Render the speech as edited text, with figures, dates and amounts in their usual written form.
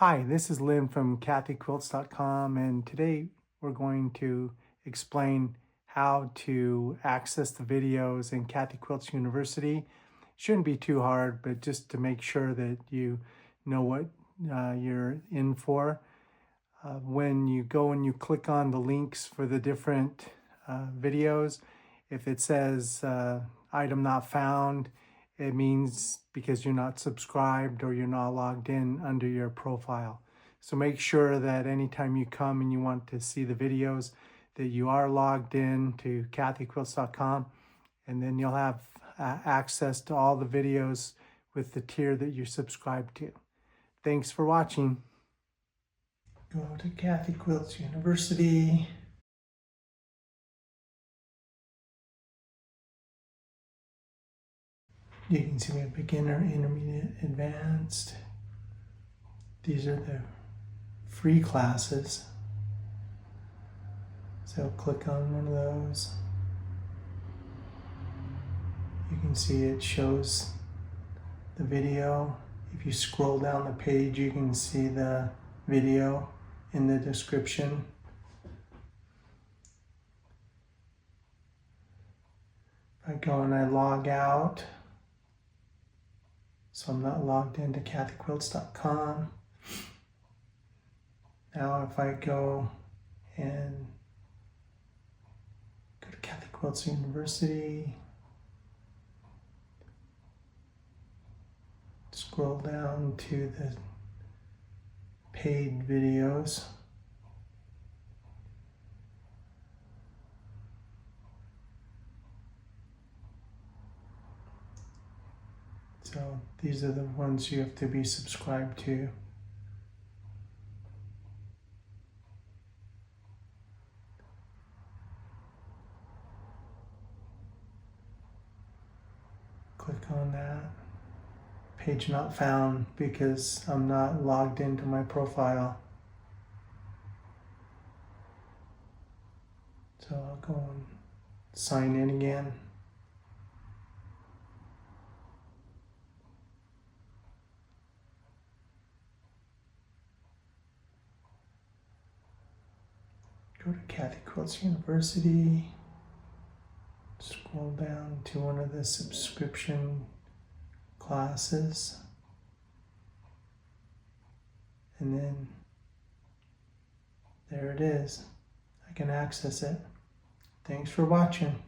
Hi, this is Lynn from QuiltsQuilts.com, and today we're going to explain how to access the videos in Quilts University. Shouldn't be too hard, but just to make sure that you know what you're in for. When you go and you click on the links for the different videos, if it says item not found, it means because you're not subscribed or you're not logged in under your profile. So make sure that anytime you come and you want to see the videos, that you are logged in to QuiltsQuilts.com, and then you'll have access to all the videos with the tier that you're subscribed to. Thanks for watching. Go to Quilts University. You can see we have beginner, intermediate, advanced. These are the free classes. So click on one of those. You can see it shows the video. If you scroll down the page, you can see the video in the description. If I go and I log out, so I'm not logged into QuiltsQuilts.com. Now if I go and go to Quilts University, scroll down to the paid videos. So these are the ones you have to be subscribed to. Click on that. Page not found because I'm not logged into my profile. So I'll go and sign in again. Go to Quilts University, scroll down to one of the subscription classes, and then there it is. I can access it. Thanks for watching.